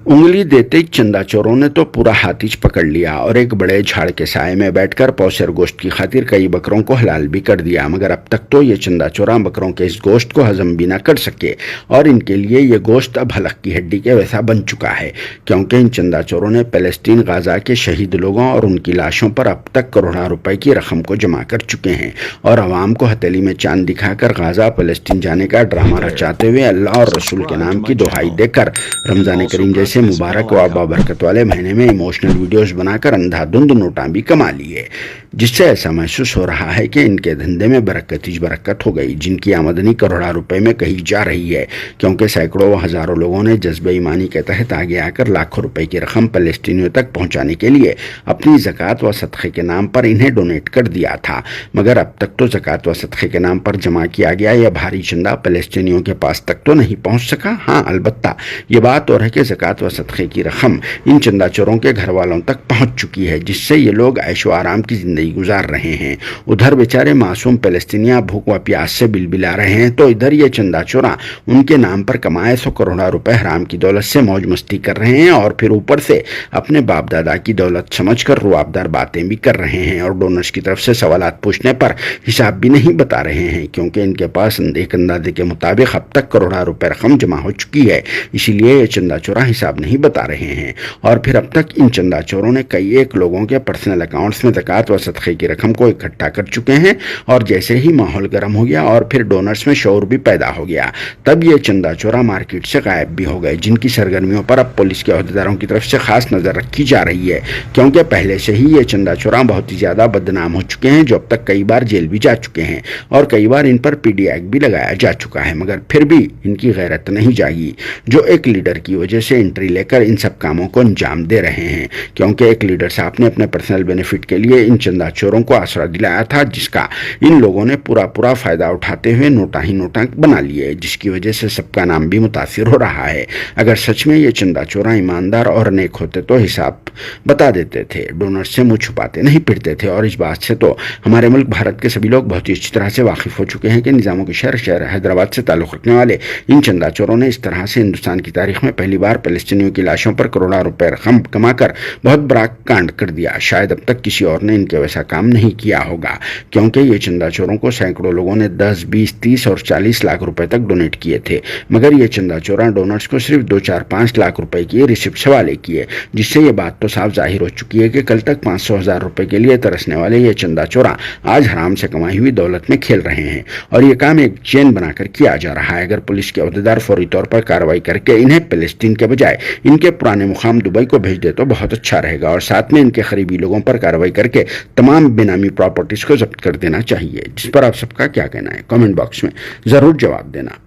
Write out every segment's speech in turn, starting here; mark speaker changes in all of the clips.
Speaker 1: उंगली देते ही चंदा चोरों ने तो पूरा हाथीज पकड़ लिया और एक बड़े झाड़ के साए में बैठकर पौसेर गोश्त की खातिर कई बकरों को हलाल भी कर दिया। मगर अब तक तो ये चंदा चोरा बकरों के इस गोश्त को हजम भी ना कर सके और इनके लिए ये गोश्त अब हलक की हड्डी के वैसा बन चुका है, क्योंकि इन चंदा चोरों ने पैलेस्टीन गाजा के शहीद लोगों और उनकी लाशों पर अब तक करोड़ों रुपए की रकम को जमा कर चुके हैं और अवाम को हथेली में चांद दिखाकर गाजा पैलेस्टीन जाने का ड्रामा रचाते हुए अल्लाह और रसूल के नाम की दुहाई देकर रमजान करीम जैसे मुबारक व बाबरकत वाले महीने में इमोशनल वीडियोस बनाकर अंधाधुंध नोटा भी कमा लिए, जिससे ऐसा महसूस हो रहा है कि इनके धंधे में बरकत ही बरकत हो गई, जिनकी आमदनी करोड़ों रुपए में कही जा रही है, क्योंकि सैकड़ों व हजारों लोगों ने जज्बे ईमानी के तहत आगे आकर लाखों रुपए की रकम फलस्तीनियों तक पहुंचाने के लिए अपनी ज़कात व सदक़े के नाम पर इन्हें डोनेट कर दिया था। मगर अब तक तो ज़कात व सदक़े के नाम पर जमा किया गया यह भारी चंदा फलस्तीनियों के पास तक तो नहीं पहुंच सका। हाँ, अलबत्ता ये बात और है कि ज़कात व सदक़े की रकम इन चंदा चोरों के घर वालों तक पहुंच चुकी है, जिससे ये लोग ऐशो आराम की जिंदगी गुजार रहे हैं। उधर बेचारे मासूम फलस्तीनियां भूख व प्यास से बिलबिला रहे हैं, तो इधर ये चंदा चोरा उनके नाम पर कमाए 100 करोड़ रुपए हराम की दौलत से मौज मस्ती कर रहे हैं और फिर ऊपर से अपने बाप दादा की दौलत समझकर रुआबदार बातें भी कर रहे हैं और डोनर्स की तरफ से सवालात पूछने पर हिसाब भी नहीं बता रहे हैं, क्योंकि इनके पास एक अंदाजे के मुताबिक अब तक करोड़ों रुपए रकम जमा हो चुकी है। इसीलिए ये चंदा चोरा हिसाब नहीं बता रहे हैं और फिर अब तक इन चंदा चोरों ने कई एक लोगों के पर्सनल अकाउंट्स में ज़कात व सदक़े की रकम को इकट्ठा कर चुके हैं और जैसे ही माहौल गर्म हो गया और फिर डोनर्स में शौर भी पैदा हो गया, तब ये चंदा चोरा मार्केट से गायब भी हो गए, जिनकी सरगर्मियों पर अब पुलिस के अहदेदारों की तरफ से खास नज़र रखी जा रही है, क्योंकि पहले से ही ये चंदा चोरा बहुत ही ज़्यादा बदनाम हो चुके हैं, जो अब तक कई बार जेल भी जा चुके हैं और कई बार इन पर पीडी एक्ट भी लगाया जा चुका है। मगर फिर भी इनकी गैरत नहीं जागी, जो एक लीडर की वजह से एंट्री लेकर इन सब कामों को अंजाम दे रहे हैं, क्योंकि एक लीडर साहब ने अपने पर्सनल बेनिफिट के लिए इन चंदा चोरों को आसरा दिलाया था, जिसका इन लोगों ने पूरा फायदा उठाते हुए नोटा ही नोटा बना लिए, जिसकी वजह से सबका नाम भी मुतासिर हो रहा है। अगर सच में ये चंदा चोरा ईमानदार और नेक होते तो हिसाब बता देते थे, डोनर से मुंह छुपाते नहीं फिरते थे। और इस बात से तो हमारे मुल्क भारत के सभी लोग बहुत ही अच्छी तरह से वाकिफ हो चुके हैं कि निज़ामों के शहर हैदराबाद से ताल्लुक़ रखने वाले इन चंदा चोरों ने इस तरह से हिंदुस्तान की तारीख में पहली बार फलस्तीनियों की लाशों पर करोड़ों रुपए रकम कमाकर बहुत बड़ा कांड कर दिया। शायद अब तक किसी और ने इनके वैसा काम नहीं किया होगा, क्योंकि ये चंदा चोरों को सैकड़ों लोगों ने 10, 20, 30 और 40 लाख रुपए तक डोनेट किए थे, मगर ये चंदा चोरा डोनर्स को सिर्फ 2, 4, 5 लाख रुपए की रिसिप्ट हवाले किए, जिससे ये बात तो साफ जाहिर हो चुकी है कि कल तक 500,000 रुपए के लिए तरसने वाले ये चंदा चोरा आज हराम से कमाई हुई दौलत में खेल रहे हैं और ये काम एक चेन बनाकर किया जा रहा है। अगर पुलिस के अहदेदार फौरी तौर पर कार्रवाई करके इन्हें फलस्तीन के बजाय इनके पुराने मुकाम दुबई को भेज दे तो बहुत अच्छा रहेगा और साथ में इनके करीबी लोगों पर कार्रवाई करके तमाम बेनामी प्रॉपर्टीज को जब्त कर देना चाहिए। जिस पर आप सबका क्या कहना है कमेंट बॉक्स में जरूर जवाब देना।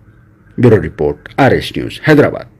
Speaker 1: Bureau report, RS news, Hyderabad.